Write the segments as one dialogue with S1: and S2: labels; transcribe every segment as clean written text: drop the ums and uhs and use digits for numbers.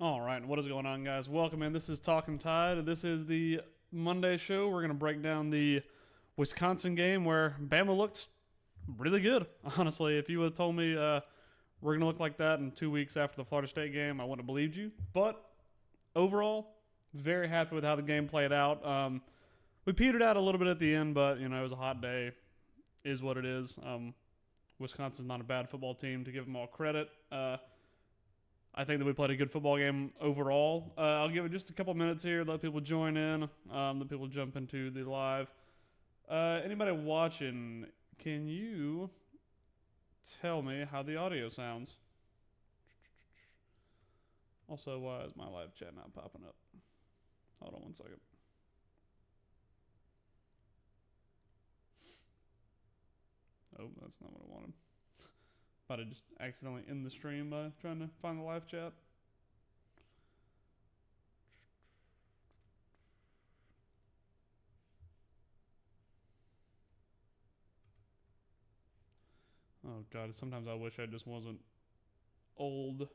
S1: All right, what is going on, guys? Welcome in. This is Talking Tide. This is the Monday show. We're going to break down the Wisconsin game where Bama looked really good. Honestly, if you would have told me we're going to look like that in 2 weeks after the Florida State game, I wouldn't have believed you. But overall, very happy with how the game played out. We petered out a little bit at the end, but it was a hot day. Is what it is. Wisconsin's not a bad football team, to give them all credit. I think that we played a good football game overall. I'll give it just a couple minutes here, let people join in, let people jump into the live. Anybody watching, can you tell me how the audio sounds? Also, why is my live chat not popping up? Hold on one second. Oh, that's not what I wanted. Might have just accidentally end the stream by trying to find the live chat. Oh god, sometimes I wish I just wasn't old.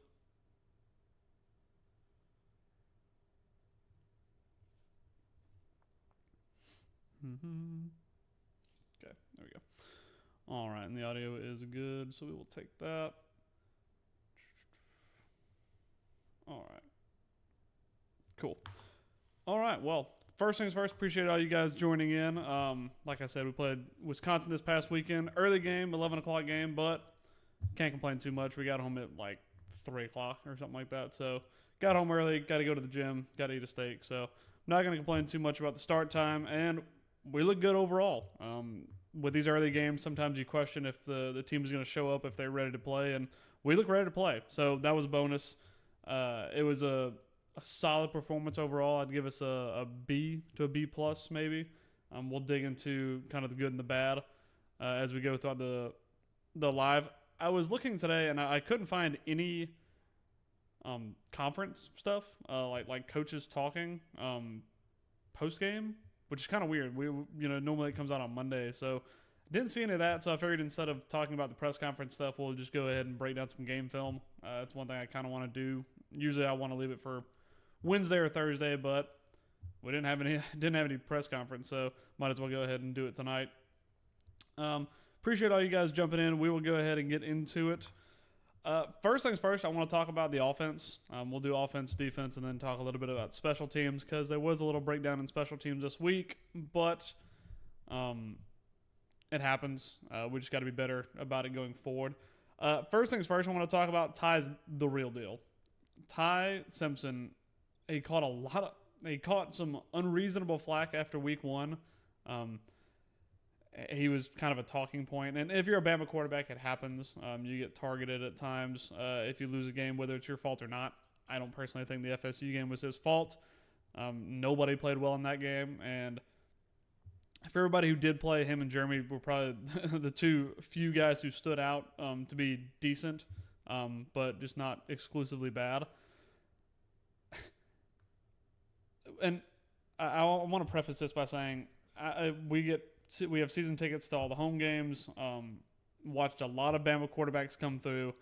S1: Okay, there we go. All right, and the audio is good, so we will take that. All right. Cool. All right, well, first things first, appreciate all you guys joining in. Like I said, we played Wisconsin this past weekend. Early game, 11 o'clock game, but can't complain too much. We got home at like 3 o'clock or something like that. So got home early, got to go to the gym, got to eat a steak. So I'm not going to complain too much about the start time, and we look good overall. With these early games, sometimes you question if the team is going to show up, if they're ready to play, and we look ready to play. So that was a bonus. It was a solid performance overall. I'd give us a B to a B plus maybe. We'll dig into kind of the good and the bad as we go throughout the live. I was looking today and I couldn't find any conference stuff like coaches talking post game, which is kind of weird. We normally it comes out on Monday, so didn't see any of that. So I figured instead of talking about the press conference stuff, we'll just go ahead and break down some game film. That's one thing I kind of want to do. Usually I want to leave it for Wednesday or Thursday, but we didn't have any press conference, so might as well go ahead and do it tonight. Appreciate all you guys jumping in. We will go ahead and get into it. First things first, I want to talk about the offense. We'll do offense, defense, and then talk a little bit about special teams because there was a little breakdown in special teams this week, but it happens. We just got to be better about it going forward. First things first, I want to talk about Ty's the real deal. Ty Simpson, he caught some unreasonable flack after week one. He was kind of a talking point. And if you're a Bama quarterback, it happens. You get targeted at times if you lose a game, whether it's your fault or not. I don't personally think the FSU game was his fault. Nobody played well in that game. And for everybody who did play, him and Jeremy were probably the few guys who stood out to be decent, but just not exclusively bad. And I want to preface this by saying we have season tickets to all the home games. Watched a lot of Bama quarterbacks come through,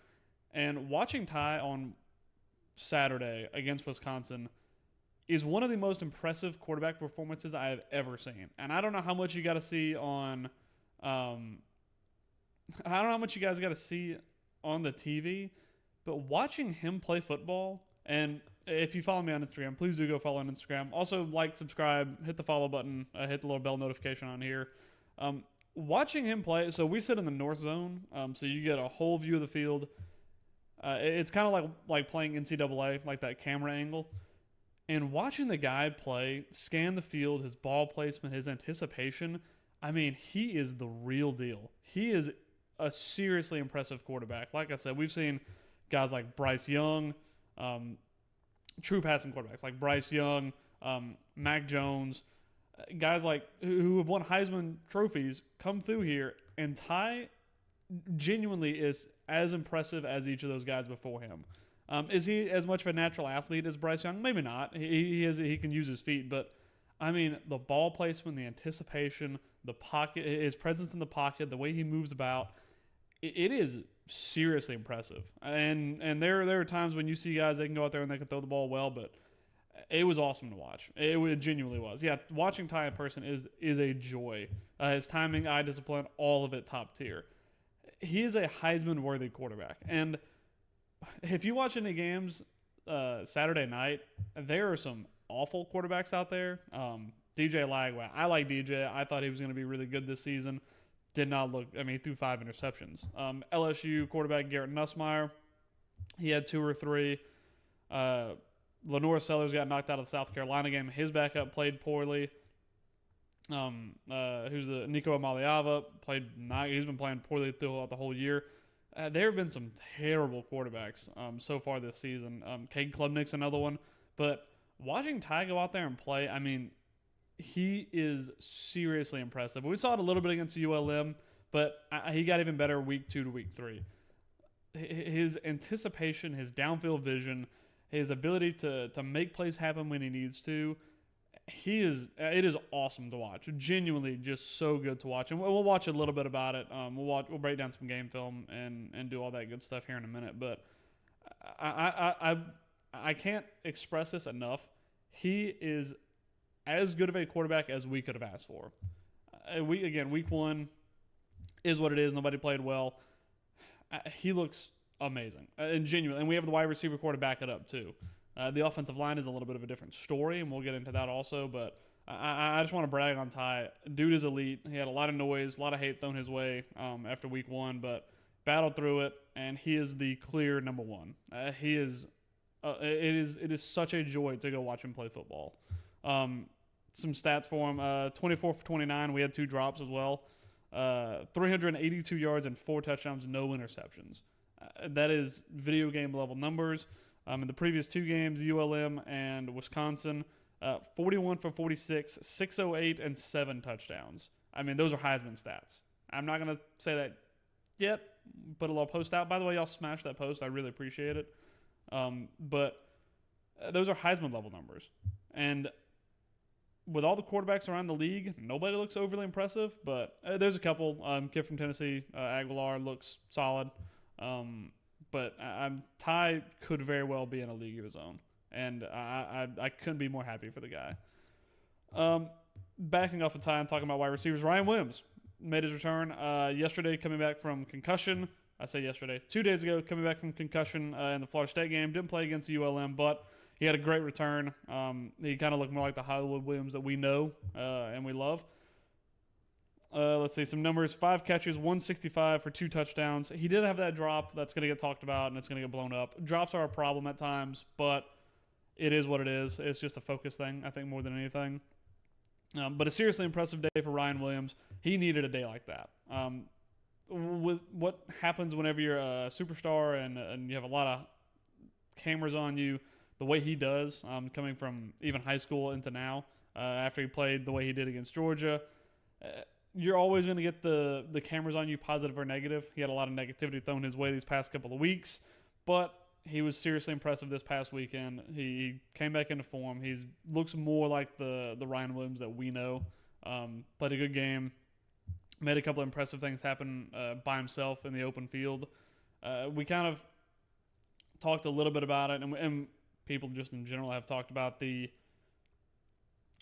S1: and watching Ty on Saturday against Wisconsin is one of the most impressive quarterback performances I have ever seen. And I don't know how much you got to see on. I don't know how much you guys got to see on the TV, but watching him play football. And if you follow me on Instagram, please do go follow on Instagram. Also, like, subscribe, hit the follow button, hit the little bell notification on here. Watching him play, so we sit in the north zone, so you get a whole view of the field. It's kind of like playing NCAA, like that camera angle. And watching the guy play, scan the field, his ball placement, his anticipation, I mean, he is the real deal. He is a seriously impressive quarterback. Like I said, we've seen guys like Bryce Young, true passing quarterbacks like Bryce Young, Mac Jones, guys like who have won Heisman trophies come through here, and Ty genuinely is as impressive as each of those guys before him. Is he as much of a natural athlete as Bryce Young? Maybe not. He can use his feet, but I mean the ball placement, the anticipation, the pocket, his presence in the pocket, the way he moves about, it is seriously impressive. And there are times when you see guys that can go out there and they can throw the ball well, but it was awesome to watch. It genuinely was. Yeah, watching Ty in person is a joy. His timing, eye discipline, all of it top tier. He is a Heisman-worthy quarterback. And if you watch any games Saturday night, there are some awful quarterbacks out there. DJ Lagway. I like DJ. I thought he was going to be really good this season. Did not look. I mean, he threw 5 interceptions. LSU quarterback Garrett Nussmeier. He had 2 or 3. Lenore Sellers got knocked out of the South Carolina game. His backup played poorly. Who's the Nico Amaliava played not. He's been playing poorly throughout the whole year. There have been some terrible quarterbacks so far this season. Cade Klubnik's another one. But watching Ty go out there and play, I mean, he is seriously impressive. We saw it a little bit against ULM, but he got even better week 2 to week 3. His anticipation, his downfield vision, his ability to make plays happen when he needs to, it is awesome to watch. Genuinely just so good to watch. And we'll watch a little bit about it. We'll break down some game film and do all that good stuff here in a minute. But I can't express this enough. He is as good of a quarterback as we could have asked for. Week 1 is what it is. Nobody played well. He looks amazing and genuine. And we have the wide receiver core to back it up too. The offensive line is a little bit of a different story, and we'll get into that also. But I just want to brag on Ty. Dude is elite. He had a lot of noise, a lot of hate thrown his way after week 1, but battled through it, and he is the clear number 1. He is. It is such a joy to go watch him play football. Some stats for him: 24 for 29. We had 2 drops as well. 382 yards and 4 touchdowns, no interceptions. That is video game level numbers. In the previous 2 games, ULM and Wisconsin, 41 for 46, 608, and 7 touchdowns. I mean, those are Heisman stats. I'm not going to say that yet. Put a little post out. By the way, y'all smashed that post. I really appreciate it. But those are Heisman level numbers. And with all the quarterbacks around the league, nobody looks overly impressive. But there's a couple. Kid from Tennessee, Aguilar, looks solid. But Ty could very well be in a league of his own. And I couldn't be more happy for the guy. Backing off of Ty, I'm talking about wide receivers. Ryan Williams made his return yesterday, coming back from concussion. I say yesterday. 2 days ago, coming back from concussion in the Florida State game. Didn't play against ULM, but he had a great return. He kind of looked more like the Hollywood Williams that we know and we love. Let's see, some numbers. 5 catches, 165 for 2 touchdowns. He did have that drop. That's going to get talked about, and it's going to get blown up. Drops are a problem at times, but it is what it is. It's just a focus thing, I think, more than anything. But a seriously impressive day for Ryan Williams. He needed a day like that. With what happens whenever you're a superstar and you have a lot of cameras on you, the way he does, coming from even high school into now, after he played the way he did against Georgia, you're always going to get the cameras on you, positive or negative. He had a lot of negativity thrown his way these past couple of weeks, but he was seriously impressive this past weekend. He came back into form. He looks more like the Ryan Williams that we know. Played a good game. Made a couple of impressive things happen by himself in the open field. We kind of talked a little bit about it, and people just in general have talked about the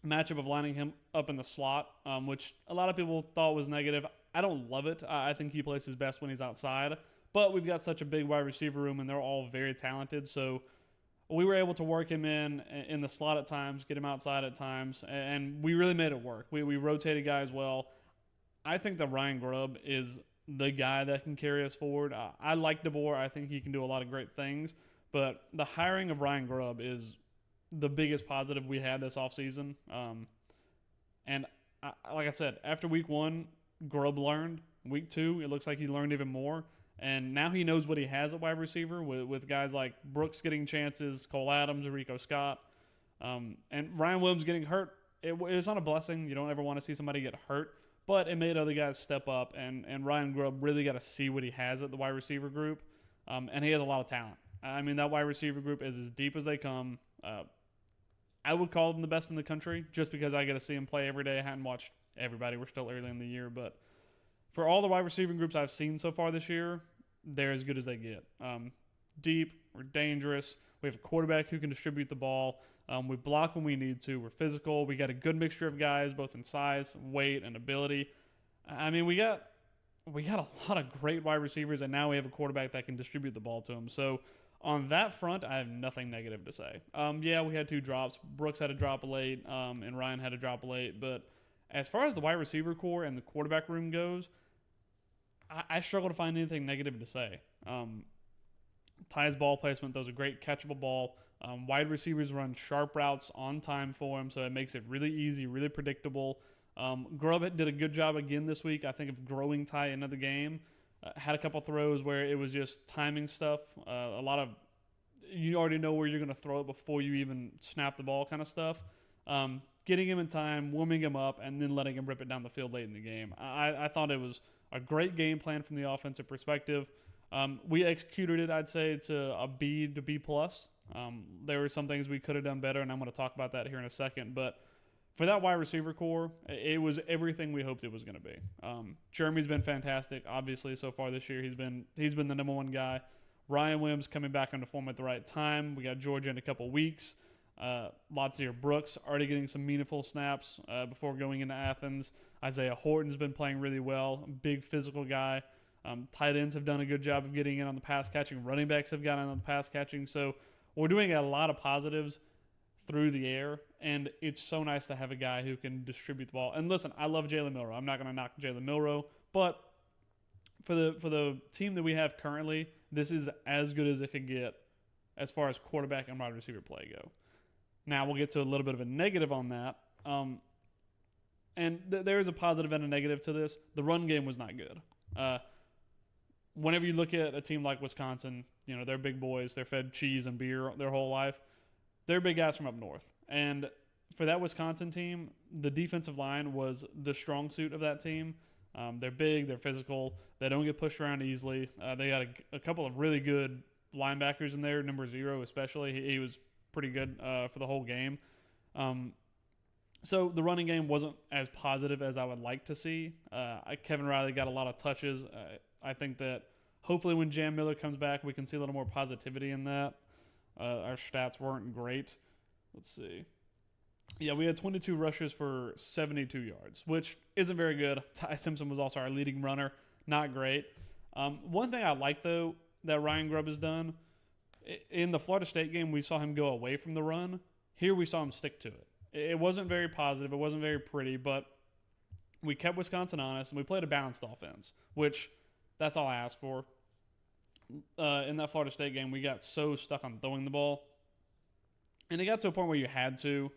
S1: matchup of lining him up in the slot, which a lot of people thought was negative. I don't love it. I think he plays his best when he's outside, but we've got such a big wide receiver room, and they're all very talented, so we were able to work him in the slot at times, get him outside at times, and we really made it work. We rotated guys well. I think that Ryan Grubb is the guy that can carry us forward. I like DeBoer. I think he can do a lot of great things, but the hiring of Ryan Grubb is the biggest positive we had this offseason. And like I said, after week 1, Grubb learned. Week 2, it looks like he learned even more. And now he knows what he has at wide receiver with guys like Brooks getting chances, Cole Adams, Rico Scott. And Ryan Williams getting hurt, it's not a blessing. You don't ever want to see somebody get hurt. But it made other guys step up, and Ryan Grubb really got to see what he has at the wide receiver group. And he has a lot of talent. I mean, that wide receiver group is as deep as they come. I would call them the best in the country just because I get to see them play every day. I hadn't watched everybody. We're still early in the year. But for all the wide receiver groups I've seen so far this year, they're as good as they get. Deep, we're dangerous. We have a quarterback who can distribute the ball. We block when we need to. We're physical. We got a good mixture of guys, both in size, weight, and ability. I mean, we got a lot of great wide receivers, and now we have a quarterback that can distribute the ball to them. So on that front, I have nothing negative to say. Yeah, we had 2 drops. Brooks had a drop late, and Ryan had a drop late. But as far as the wide receiver core and the quarterback room goes, I struggle to find anything negative to say. Ty's ball placement, those are great catchable ball. Wide receivers run sharp routes on time for him, so it makes it really easy, really predictable. Grubb did a good job again this week, I think, of growing Ty into the game. Had a couple throws where it was just timing stuff. A lot of, you already know where you're going to throw it before you even snap the ball kind of stuff. Getting him in time, warming him up, and then letting him rip it down the field late in the game. I thought it was a great game plan from the offensive perspective. We executed it, I'd say, to a B to B+. There were some things we could have done better, and I'm going to talk about that here in a second. But for that wide receiver core, it was everything we hoped it was going to be. Jeremy's been fantastic, obviously, so far this year. He's been the number one guy. Ryan Williams coming back into form at the right time. We got Georgia in a couple weeks. Latsier Brooks already getting some meaningful snaps before going into Athens. Isaiah Horton's been playing really well. Big physical guy. Tight ends have done a good job of getting in on the pass catching. Running backs have gotten on the pass catching. So we're doing a lot of positives through the air, and it's so nice to have a guy who can distribute the ball. And listen, I love Jalen Milroe. I'm not going to knock Jalen Milroe, but for the team that we have currently, this is as good as it could get as far as quarterback and wide receiver play go. Now we'll get to a little bit of a negative on that. There is a positive and a negative to this. The run game was not good. Whenever you look at a team like Wisconsin, you know, they're big boys. They're fed cheese and beer their whole life. They're big guys from up north. And for that Wisconsin team, the defensive line was the strong suit of that team. They're big. They're physical. They don't get pushed around easily. They got a couple of really good linebackers in there, number 0 especially. He was pretty good for the whole game. So the running game wasn't as positive as I would like to see. Kevin Riley got a lot of touches. I think that hopefully when Jam Miller comes back, we can see a little more positivity in that. Our stats weren't great. Let's see. Yeah, we had 22 rushes for 72 yards, which isn't very good. Ty Simpson was also our leading runner. Not great. One thing I like, though, that Ryan Grubb has done, in the Florida State game, we saw him go away from the run. Here we saw him stick to it. It wasn't very positive. It wasn't very pretty, but we kept Wisconsin honest, and we played a balanced offense, which that's all I asked for. In that Florida State game, we got so stuck on throwing the ball. And it got to a point where you had to.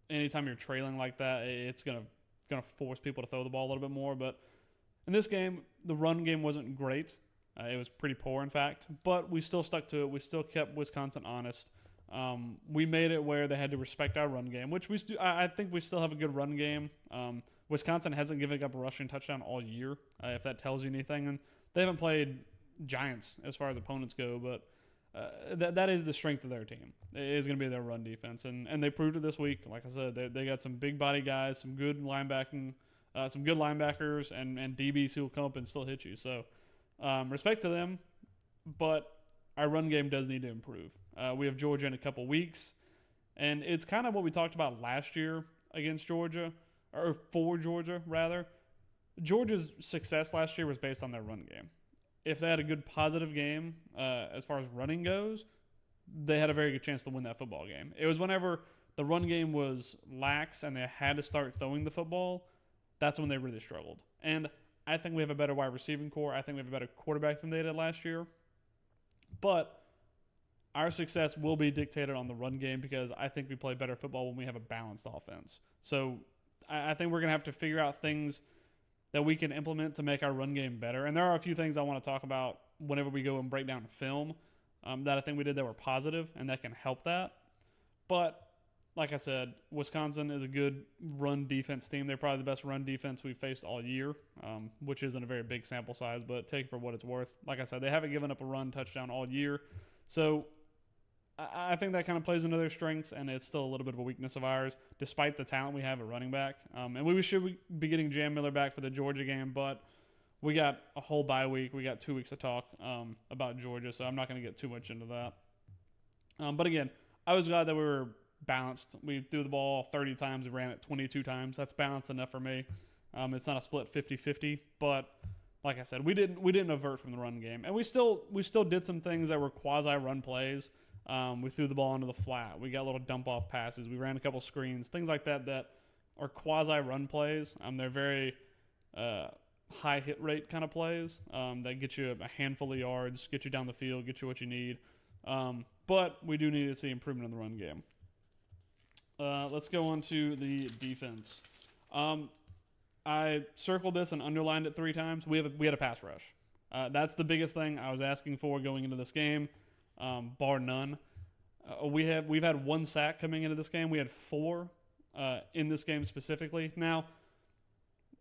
S1: Anytime you're trailing like that, it's gonna force people to throw the ball a little bit more. But in this game, the run game wasn't great. It was pretty poor, in fact. But we still stuck to it. We still kept Wisconsin honest. We made it where they had to respect our run game, which I think we still have a good run game. Wisconsin hasn't given up a rushing touchdown all year, if that tells you anything. And they haven't played giants as far as opponents go, but that is the strength of their team. It is going to be their run defense, and they proved it this week. Like I said, they got some big body guys, some good linebackers, and DBs who will come up and still hit you. So respect to them, but our run game does need to improve. We have Georgia in a couple weeks, and it's kind of what we talked about last year against Georgia, or for Georgia, rather. Georgia's success last year was based on their run game. If they had a good positive game as far as running goes, they had a very good chance to win that football game. It was whenever the run game was lax and they had to start throwing the football, that's when they really struggled. And I think we have a better wide receiving core. I think we have a better quarterback than they did last year. But our success will be dictated on the run game because I think we play better football when we have a balanced offense. So I think we're going to have to figure out things that we can implement to make our run game better. And there are a few things I want to talk about whenever we go and break down film that I think we did that were positive and that can help that. But like I said, Wisconsin is a good run defense team. They're probably the best run defense we've faced all year, which isn't a very big sample size, but take it for what it's worth. Like I said, they haven't given up a run touchdown all year. So I think that kind of plays into their strengths, and it's still a little bit of a weakness of ours, despite the talent we have at running back. And we should be getting Jam Miller back for the Georgia game, but we got a whole bye week. We got 2 weeks to talk about Georgia, so I'm not going to get too much into that. But again, I was glad that we were balanced. We threw the ball 30 times. We ran it 22 times. That's balanced enough for me. It's not a split 50-50, but like I said, we didn't avert from the run game, and we still did some things that were quasi run plays. We threw the ball into the flat. We got little dump off passes. We ran a couple screens, things like that are quasi run plays. They're very high hit rate kind of plays that get you a handful of yards, get you down the field, get you what you need. But we do need to see improvement in the run game. Let's go on to the defense. I circled this and underlined it 3 times. We had a pass rush. That's the biggest thing I was asking for going into this game, bar none. We've had 1 sack coming into this game. We had 4 in this game specifically. Now,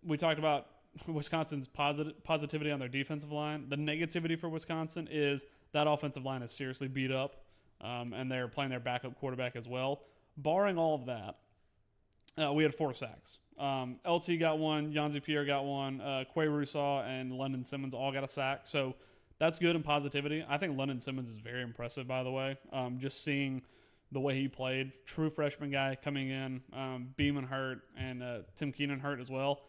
S1: we talked about Wisconsin's positivity on their defensive line. The negativity for Wisconsin is that offensive line is seriously beat up, and they're playing their backup quarterback as well. Barring all of that, we had 4 sacks. LT got 1, Yanzi Pierre got 1, Quay Rousseau and London Simmons all got a sack. So that's good in positivity. I think London Simmons is very impressive, by the way. Just seeing the way he played, true freshman guy coming in, Beeman hurt and Tim Keenan hurt as well.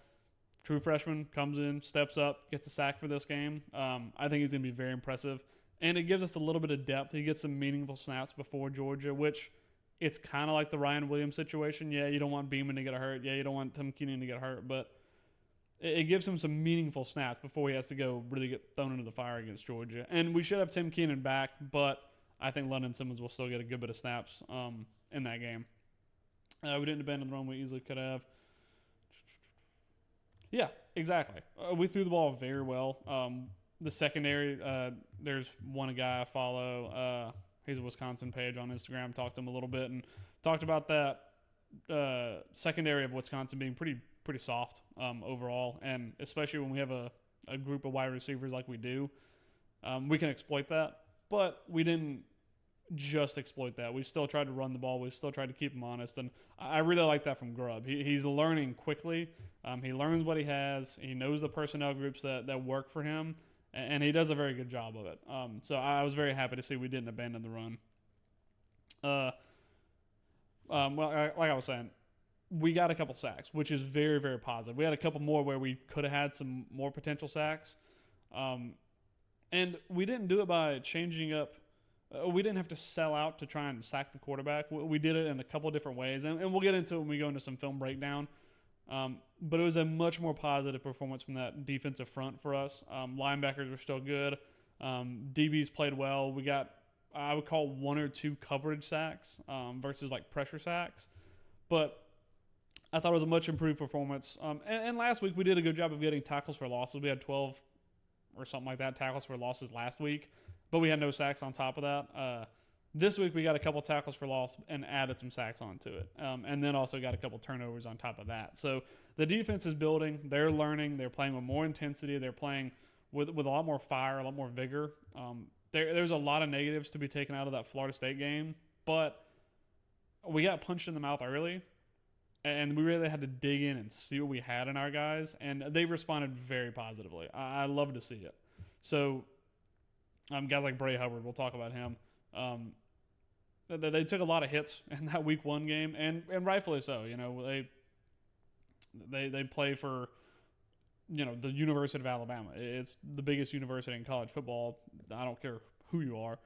S1: True freshman comes in, steps up, gets a sack for this game. I think he's going to be very impressive. And it gives us a little bit of depth. He gets some meaningful snaps before Georgia, which it's kind of like the Ryan Williams situation. Yeah, you don't want Beeman to get hurt. Yeah, you don't want Tim Keenan to get hurt. But it gives him some meaningful snaps before he has to go really get thrown into the fire against Georgia. And we should have Tim Keenan back, but I think London Simmons will still get a good bit of snaps in that game. We didn't abandon the run we easily could have. Yeah, exactly. We threw the ball very well. The secondary, there's one guy I follow. He's a Wisconsin page on Instagram. Talked to him a little bit and talked about that secondary of Wisconsin being pretty soft overall, and especially when we have a group of wide receivers like we do, we can exploit that. But we didn't just exploit that. We still tried to run the ball. We still tried to keep him honest, and I really like that from Grubb. He's learning quickly. He learns what he has. He knows the personnel groups that work for him, and he does a very good job of it. So I was very happy to see we didn't abandon the run. Like I was saying, we got a couple sacks, which is very, very positive. We had a couple more where we could have had some more potential sacks. And we didn't do it by changing up. We didn't have to sell out to try and sack the quarterback. We did it in a couple different ways, and we'll get into it when we go into some film breakdown. But it was a much more positive performance from that defensive front for us. Linebackers were still good. DBs played well. We got, I would call 1 or 2 coverage sacks versus like pressure sacks. But I thought it was a much improved performance. And last week we did a good job of getting tackles for losses. We had 12 or something like that tackles for losses last week, but we had no sacks on top of that. This week we got a couple tackles for loss and added some sacks onto it, and then also got a couple turnovers on top of that. So the defense is building. They're learning. They're playing with more intensity. They're playing with a lot more fire, a lot more vigor. There's a lot of negatives to be taken out of that Florida State game, but we got punched in the mouth early, and we really had to dig in and see what we had in our guys, and they responded very positively. I love to see it. So guys like Bray Hubbard, we'll talk about him. They took a lot of hits in that Week 1 game, and rightfully so. You know, they play for, you know, the University of Alabama. It's the biggest university in college football. I don't care who you are,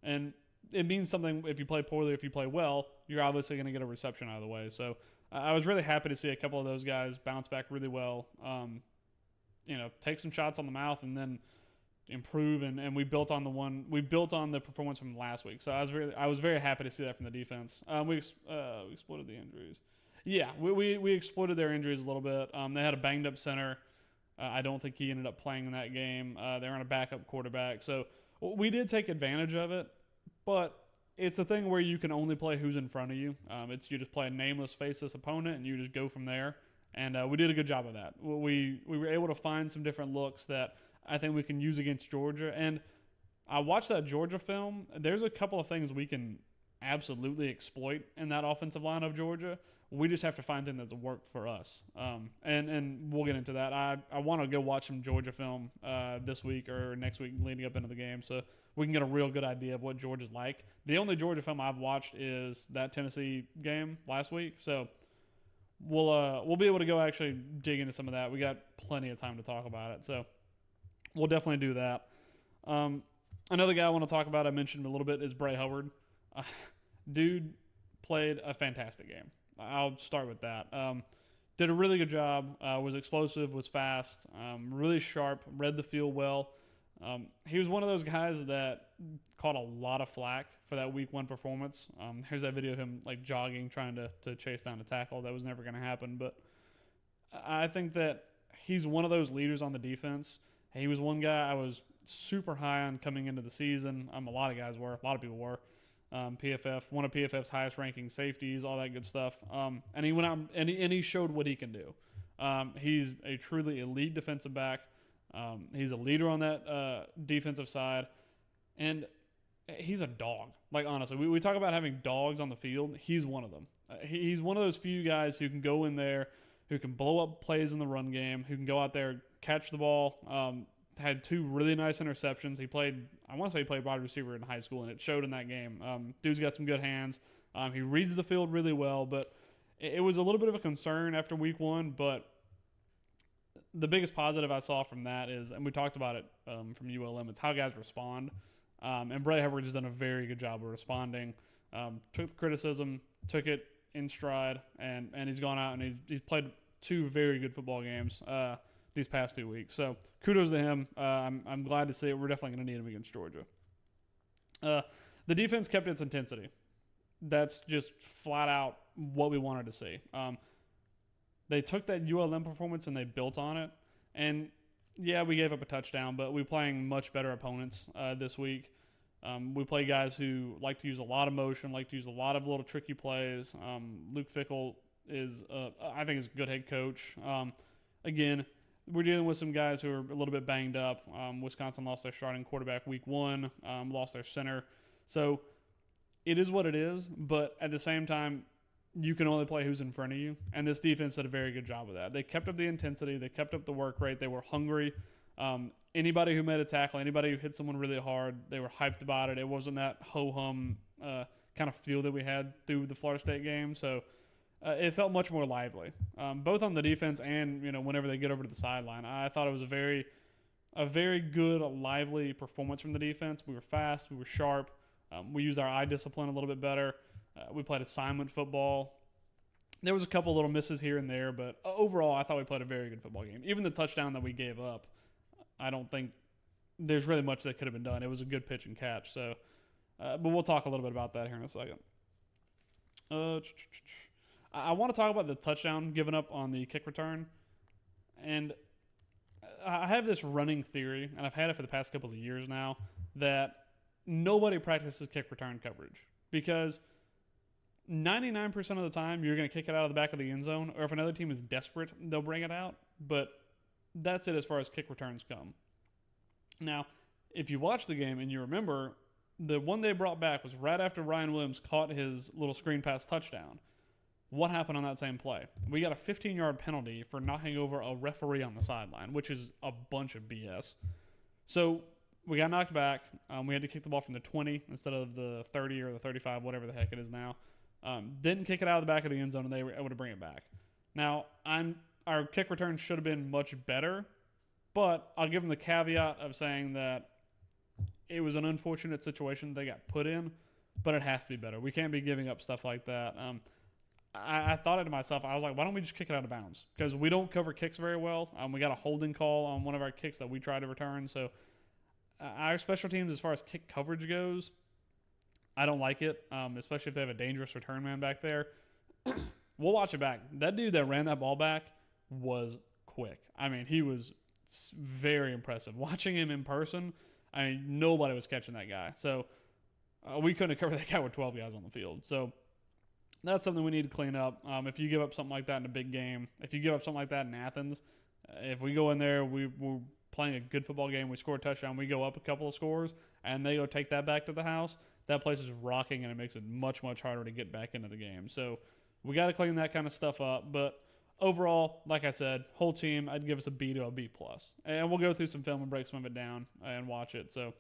S1: and it means something if you play poorly. If you play well, you're obviously going to get a reception out of the way. So I was really happy to see a couple of those guys bounce back really well. You know, take some shots on the mouth and then improve, and we built on the performance from last week. So I was very happy to see that from the defense. We exploited the injuries. Yeah, we exploited their injuries a little bit. They had a banged up center. I don't think he ended up playing in that game. They're on a backup quarterback, so we did take advantage of it. But it's a thing where you can only play who's in front of you. It's you just play a nameless, faceless opponent, and you just go from there. And we did a good job of that. We were able to find some different looks that I think we can use against Georgia. And I watched that Georgia film. There's a couple of things we can absolutely exploit in that offensive line of Georgia. We just have to find things that work for us. And we'll get into that. I want to go watch some Georgia film this week or next week leading up into the game, so we can get a real good idea of what Georgia's like. The only Georgia film I've watched is that Tennessee game last week, so we'll be able to go actually dig into some of that. We got plenty of time to talk about it, so we'll definitely do that. Another guy I want to talk about, I mentioned a little bit, is Bray Hubbard. Dude played a fantastic game. I'll start with that. Did a really good job. Was explosive, was fast, really sharp, read the field well. He was one of those guys that caught a lot of flack for that week 1 performance. Here's that video of him like jogging, trying to chase down a tackle. That was never going to happen. But I think that he's one of those leaders on the defense. He was one guy I was super high on coming into the season. A lot of guys were. A lot of people were. PFF, one of PFF's highest ranking safeties, all that good stuff. And he went out and he showed what he can do. He's a truly elite defensive back. He's a leader on that defensive side, and he's a dog. Like, honestly, we talk about having dogs on the field. He's one of them. He's one of those few guys who can go in there, who can blow up plays in the run game, who can go out there, catch the ball. Had 2 really nice interceptions. He played wide receiver in high school, and it showed in that game. Dude's got some good hands. He reads the field really well, but it was a little bit of a concern after week 1, but the biggest positive I saw from that is, and we talked about it from ULM, it's how guys respond. And Bray Hubbard has done a very good job of responding. Took the criticism, took it in stride, and he's gone out and he's played 2 very good football games these past 2 weeks. So kudos to him. I'm glad to see it. We're definitely going to need him against Georgia. The defense kept its intensity. That's just flat out what we wanted to see. They took that ULM performance and they built on it. And yeah, we gave up a touchdown, but we're playing much better opponents this week. We play guys who like to use a lot of motion, like to use a lot of little tricky plays. Luke Fickell is, I think, is a good head coach. Again, we're dealing with some guys who are a little bit banged up. Wisconsin lost their starting quarterback week 1, lost their center. So it is what it is, but at the same time, you can only play who's in front of you, and this defense did a very good job of that. They kept up the intensity. They kept up the work rate. They were hungry. Anybody who made a tackle, anybody who hit someone really hard, they were hyped about it. It wasn't that ho-hum kind of feel that we had through the Florida State game, so it felt much more lively, both on the defense and whenever they get over to the sideline. I thought it was a very good, lively performance from the defense. We were fast. We were sharp. We used our eye discipline a little bit better. We played assignment football. There was a couple little misses here and there, but overall, I thought we played a very good football game. Even the touchdown that we gave up, I don't think there's really much that could have been done. It was a good pitch and catch. So, but we'll talk a little bit about that here in a second. I want to talk about the touchdown given up on the kick return. And I have this running theory, and I've had it for the past couple of years now, that nobody practices kick return coverage because 99% of the time you're going to kick it out of the back of the end zone, or if another team is desperate, they'll bring it out. But that's it as far as kick returns come. Now, if you watch the game and you remember, the one they brought back was right after Ryan Williams caught his little screen pass touchdown. What happened on that same play? We got a 15-yard penalty for knocking over a referee on the sideline, which is a bunch of BS. So we got knocked back. We had to kick the ball from the 20 instead of the 30 or the 35, whatever the heck it is now. Didn't kick it out of the back of the end zone, and they were able to bring it back. Now, our kick return should have been much better, but I'll give them the caveat of saying that it was an unfortunate situation they got put in, but it has to be better. We can't be giving up stuff like that. I thought it to myself. I was like, why don't we just kick it out of bounds? Because we don't cover kicks very well. We got a holding call on one of our kicks that we tried to return. So our special teams, as far as kick coverage goes, I don't like it, especially if they have a dangerous return man back there. We'll watch it back. That dude that ran that ball back was quick. I mean, he was very impressive. Watching him in person, I mean, nobody was catching that guy. So we couldn't have covered that guy with 12 guys on the field. So that's something we need to clean up. If you give up something like that in a big game, if you give up something like that in Athens, if we go in there, we're playing a good football game, we score a touchdown, we go up a couple of scores, and they go take that back to the house, that place is rocking, and it makes it much, much harder to get back into the game. So We got to clean that kind of stuff up. But overall, like I said, whole team, I'd give us a B to a B plus. And we'll go through some film and break some of it down and watch it. So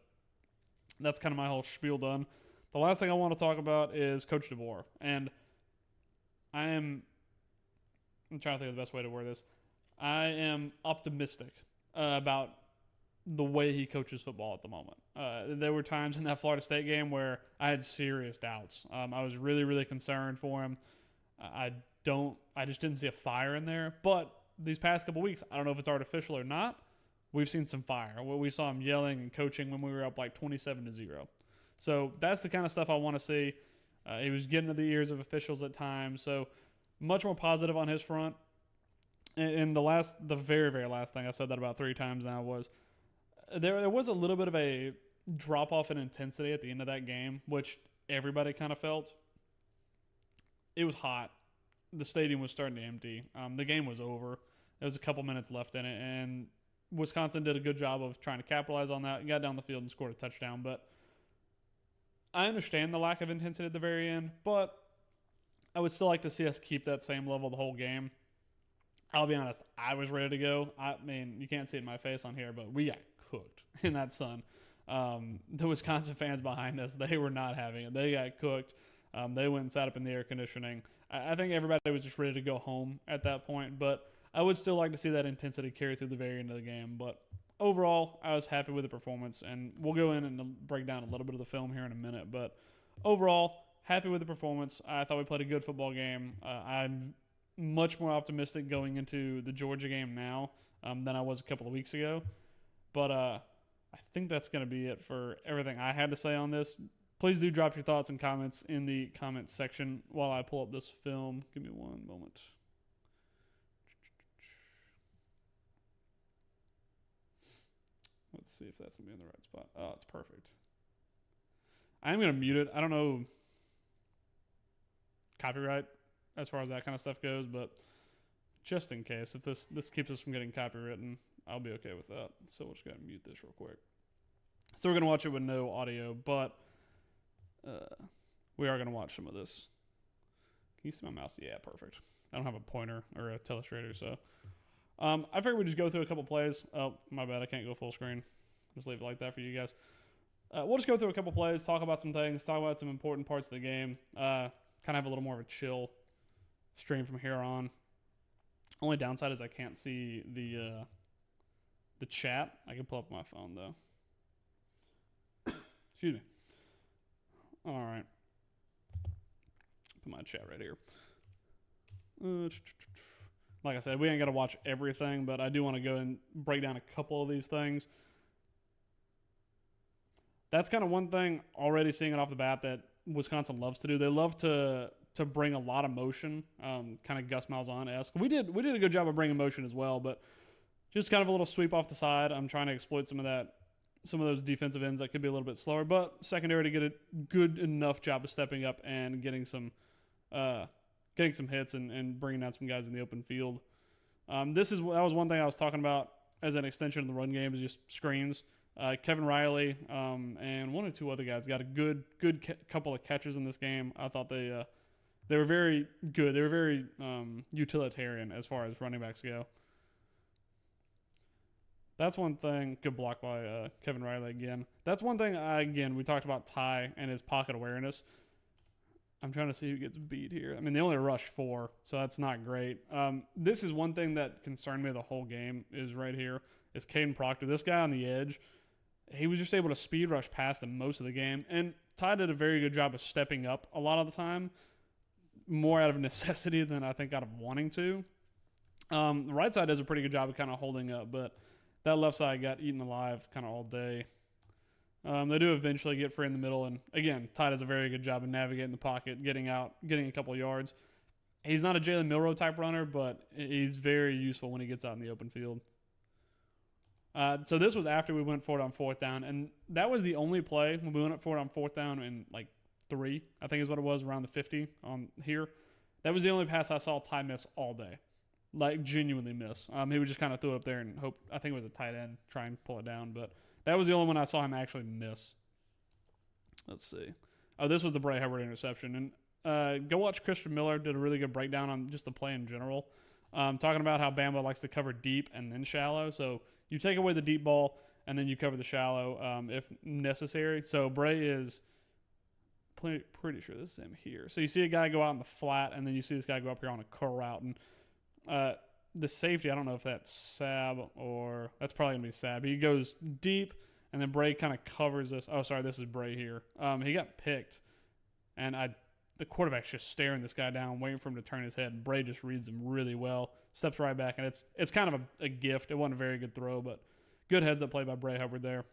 S1: that's kind of my whole spiel done. The last thing I want to talk about is Coach DeBoer. And I'm trying to think of the best way to word this. I am optimistic about the way he coaches football at the moment. There were times in that Florida State game where I had serious doubts. I was really, really concerned for him. I just didn't see a fire in there. But these past couple weeks, I don't know if it's artificial or not, we've seen some fire. We saw him yelling and coaching when we were up like 27-0. So that's the kind of stuff I want to see. He was getting to the ears of officials at times. So much more positive on his front. And the very, very last thing, I said that about 3 times now, was there was a little bit of a drop-off in intensity at the end of that game, which everybody kind of felt. It was hot. The stadium was starting to empty. The game was over. There was a couple minutes left in it, and Wisconsin did a good job of trying to capitalize on that and got down the field and scored a touchdown. But I understand the lack of intensity at the very end, but I would still like to see us keep that same level the whole game. I'll be honest, I was ready to go. I mean, you can't see it in my face on here, but we got cooked in that sun. The Wisconsin fans behind us, they were not having it. They got cooked. They went and sat up in the air conditioning. I think everybody was just ready to go home at that point, but I would still like to see that intensity carry through the very end of the game. But overall, I was happy with the performance, and we'll go in and break down a little bit of the film here in a minute. But overall, happy with the performance. I thought we played a good football game. I'm much more optimistic going into the Georgia game now than I was a couple of weeks ago. But I think that's going to be it for everything I had to say on this. Please do drop your thoughts and comments in the comments section while I pull up this film. Give me one moment. Let's see if that's going to be in the right spot. Oh, it's perfect. I'm going to mute it. I don't know copyright as far as that kind of stuff goes, but just in case, if this keeps us from getting copywritten, I'll be okay with that. So we'll just gotta mute this real quick. So we're gonna watch it with no audio, but we are gonna watch some of this. Can you see my mouse? Yeah, perfect. I don't have a pointer or a telestrator, so I figured we'd just go through a couple plays. Oh, my bad, I can't go full screen. Just leave it like that for you guys. We'll just go through a couple plays, talk about some things, talk about some important parts of the game. Kind of have a little more of a chill stream from here on. Only downside is I can't see the chat. I can pull up my phone though. Excuse me. All right. Put my chat right here. Like I said, we ain't got to watch everything, but I do want to go and break down a couple of these things. That's kind of one thing already seeing it off the bat that Wisconsin loves to do. They love to bring a lot of motion, kind of Gus Malzahn-esque. We did a good job of bringing motion as well, but just kind of a little sweep off the side. I'm trying to exploit some of those defensive ends that could be a little bit slower, but secondary to get a good enough job of stepping up and getting some hits and bringing out some guys in the open field. That was one thing I was talking about as an extension of the run game, is just screens. Kevin Riley and one or two other guys got a good couple of catches in this game. I thought they were very good. They were very utilitarian as far as running backs go. That's one thing. Good block by Kevin Riley again. That's one thing, we talked about Ty and his pocket awareness. I'm trying to see who gets beat here. I mean, they only rushed 4, so that's not great. This is one thing that concerned me the whole game is right here, is Caden Proctor. This guy on the edge, he was just able to speed rush past him most of the game. And Ty did a very good job of stepping up a lot of the time, more out of necessity than I think out of wanting to. The right side does a pretty good job of kind of holding up, but that left side got eaten alive kind of all day. They do eventually get free in the middle, and again, Ty does a very good job of navigating the pocket, getting out, getting a couple of yards. He's not a Jalen Milroe type runner, but he's very useful when he gets out in the open field. So this was after we went for it on 4th down, and that was the only play when we went for it on 4th down in like 3, I think is what it was, around the 50 on here. That was the only pass I saw Ty miss all day. Like, genuinely miss. He would just kind of throw it up there and hope, I think it was a tight end, try and pull it down. But that was the only one I saw him actually miss. Let's see. Oh, this was the Bray Hubbard interception. And go watch Christian Miller. Did a really good breakdown on just the play in general. Talking about how Bama likes to cover deep and then shallow. So you take away the deep ball and then you cover the shallow if necessary. So Bray is pretty sure this is him here. So you see a guy go out in the flat and then you see this guy go up here on a curl route. And the safety, I don't know if that's Sab or that's probably going to be Sab. He goes deep and then Bray kind of covers this. Oh, sorry, this is Bray here. He got picked and the quarterback's just staring this guy down, waiting for him to turn his head. And Bray just reads him really well, steps right back, and it's kind of a gift. It wasn't a very good throw, but good heads-up play by Bray Hubbard there.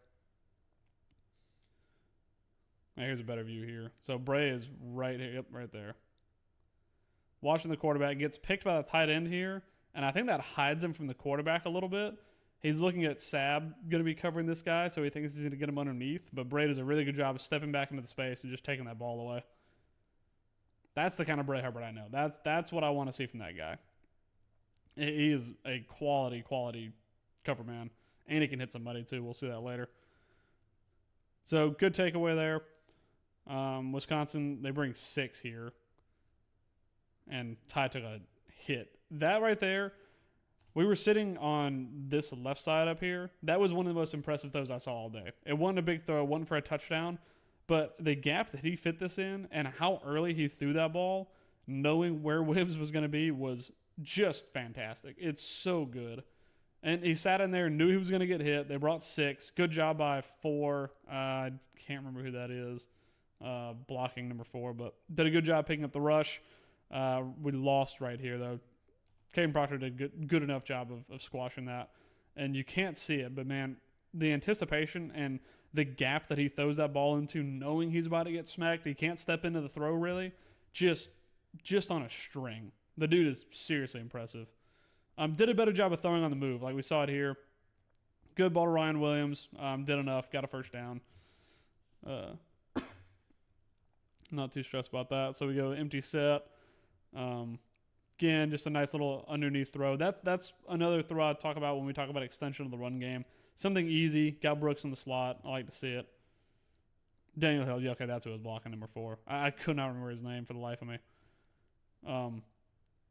S1: Now here's a better view here. So Bray is right here, yep, right there. Watching the quarterback, gets picked by the tight end here, and I think that hides him from the quarterback a little bit. He's looking at Sab going to be covering this guy, so he thinks he's going to get him underneath, but Bray does a really good job of stepping back into the space and just taking that ball away. That's the kind of Bray Hubbard I know. That's what I want to see from that guy. He is a quality cover man. And he can hit somebody too. We'll see that later. So good takeaway there. Wisconsin, they bring 6 here. And Ty took a hit. That right there, we were sitting on this left side up here. That was one of the most impressive throws I saw all day. It wasn't a big throw. It wasn't for a touchdown. But the gap that he fit this in and how early he threw that ball, knowing where Wibbs was going to be, was just fantastic. It's so good. And he sat in there and knew he was going to get hit. They brought 6. Good job by 4. I can't remember who that is, blocking number 4, but did a good job picking up the rush. We lost right here, though. Caden Proctor did a good enough job of squashing that. And you can't see it, but, man, the anticipation and the gap that he throws that ball into, knowing he's about to get smacked, he can't step into the throw really, just on a string. The dude is seriously impressive. Did a better job of throwing on the move, like we saw it here. Good ball to Ryan Williams. Did enough, got a first down. Not too stressed about that. So we go empty set. Again, just a nice little underneath throw. That's another throw I talk about when we talk about extension of the run game. Something easy. Got Brooks in the slot. I like to see it. Daniel Hill. Yeah, okay, that's who was blocking number 4. I could not remember his name for the life of me.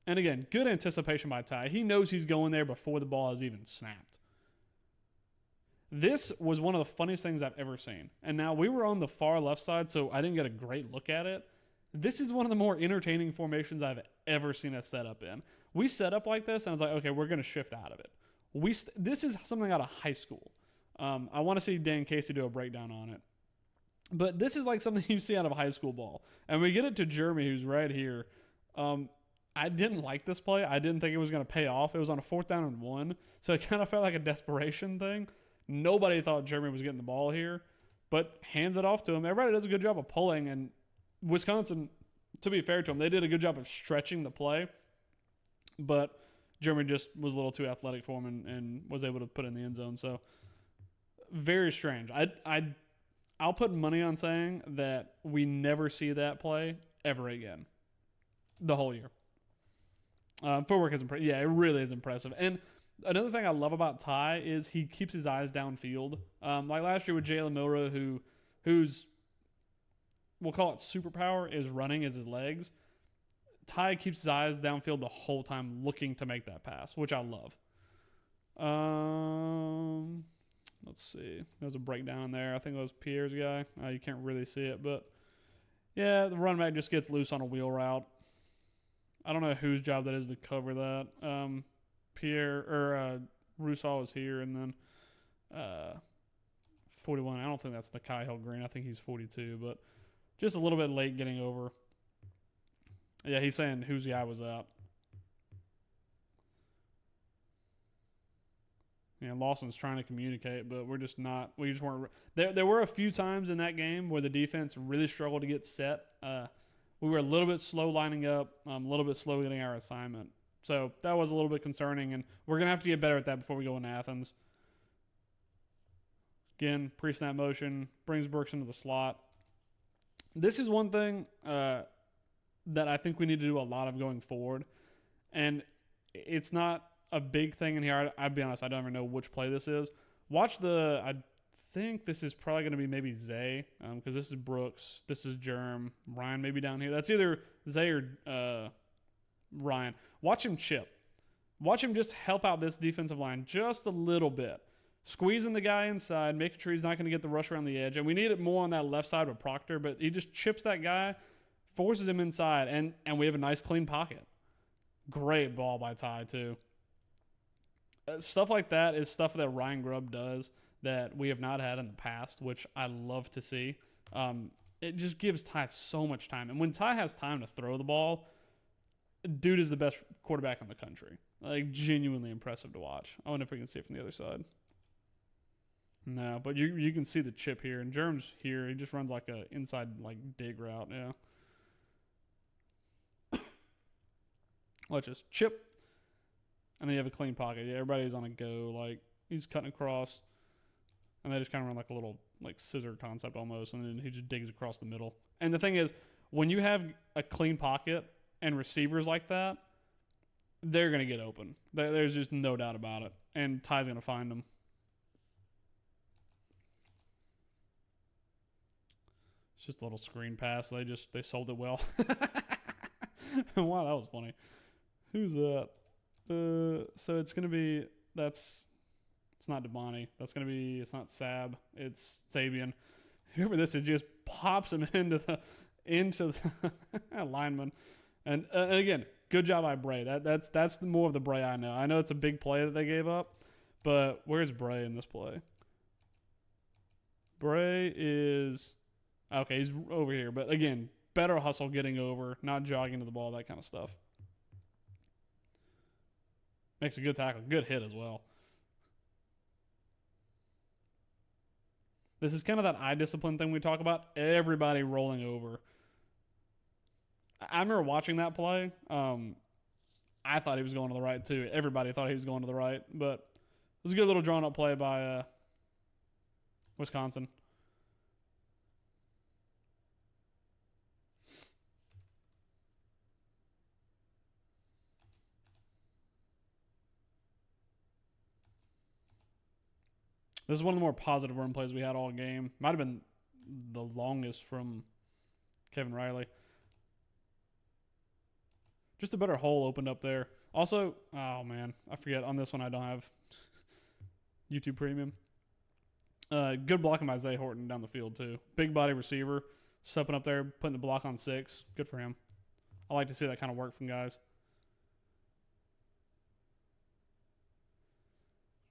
S1: And again, good anticipation by Ty. He knows he's going there before the ball has even snapped. This was one of the funniest things I've ever seen. And now we were on the far left side, so I didn't get a great look at it. This is one of the more entertaining formations I've ever seen us set up in. We set up like this, and I was like, okay, we're going to shift out of it. This is something out of high school. I want to see Dan Casey do a breakdown on it. But this is like something you see out of high school ball. And we get it to Jeremy, who's right here. I didn't like this play. I didn't think it was going to pay off. It was on a 4th down and 1. So it kind of felt like a desperation thing. Nobody thought Jeremy was getting the ball here, but hands it off to him. Everybody does a good job of pulling. And Wisconsin, to be fair to them, they did a good job of stretching the play. But Jeremy just was a little too athletic for him and was able to put it in the end zone. So very strange. I'll put money on saying that we never see that play ever again the whole year. Footwork is impressive. Yeah, it really is impressive. And another thing I love about Ty is he keeps his eyes downfield. Like last year with Jalen Milroe, who's we'll call it superpower is running as his legs. Ty keeps his eyes downfield the whole time looking to make that pass, which I love. Let's see. There's a breakdown in there. I think it was Pierre's guy. You can't really see it, but yeah, the run back just gets loose on a wheel route. I don't know whose job that is to cover that. Pierre or Rousseau is here, and then 41. I don't think that's the Kai Hill Green. I think he's 42, but just a little bit late getting over. Yeah, he's saying whose guy was that. Yeah, Lawson's trying to communicate, but we're just not. We just weren't. There were a few times in that game where the defense really struggled to get set. We were a little bit slow lining up, a little bit slow getting our assignment. So that was a little bit concerning, and we're going to have to get better at that before we go into Athens. Again, pre-snap motion, brings Brooks into the slot. This is one thing that I think we need to do a lot of going forward, and it's not a big thing in here. I'll be honest, I don't even know which play this is. Watch I think this is probably going to be maybe Zay, because this is Brooks, this is Germ, Ryan maybe down here. That's either Zay or Ryan. Watch him chip. Watch him just help out this defensive line just a little bit. Squeezing the guy inside, making sure he's not going to get the rush around the edge. And we need it more on that left side with Proctor, but he just chips that guy, forces him inside, and we have a nice clean pocket. Great ball by Ty, too. Stuff like that is stuff that Ryan Grubb does that we have not had in the past, which I love to see. It just gives Ty so much time. And when Ty has time to throw the ball, dude is the best quarterback in the country. Like, genuinely impressive to watch. I wonder if we can see it from the other side. No, but you can see the chip here. And Germ's here. He just runs like a inside like dig route. Yeah. Let's just chip. And then you have a clean pocket. Yeah, everybody's on a go. Like, he's cutting across. And they just kind of run like a little like scissor concept almost. And then he just digs across the middle. And the thing is, when you have a clean pocket and receivers like that, they're going to get open. There's just no doubt about it. And Ty's going to find them. It's just a little screen pass. They sold it well. Wow, that was funny. Who's that? So it's going to be, it's not Devani. It's not Sab. It's Sabian. Whoever this is just pops him into the lineman. And again, good job by Bray. That's more of the Bray I know. I know it's a big play that they gave up, but where's Bray in this play? Bray is, okay, he's over here. But again, better hustle getting over, not jogging to the ball, that kind of stuff. Makes a good tackle. Good hit as well. This is kind of that eye discipline thing we talk about. Everybody rolling over. I remember watching that play. I thought he was going to the right too. Everybody thought he was going to the right. But it was a good little drawn up play by Wisconsin. This is one of the more positive run plays we had all game. Might have been the longest from Kevin Riley. Just a better hole opened up there. Also, oh man, I forget. On this one, I don't have YouTube Premium. Good blocking by Zay Horton down the field, too. Big body receiver. Stepping up there, putting the block on 6. Good for him. I like to see that kind of work from guys.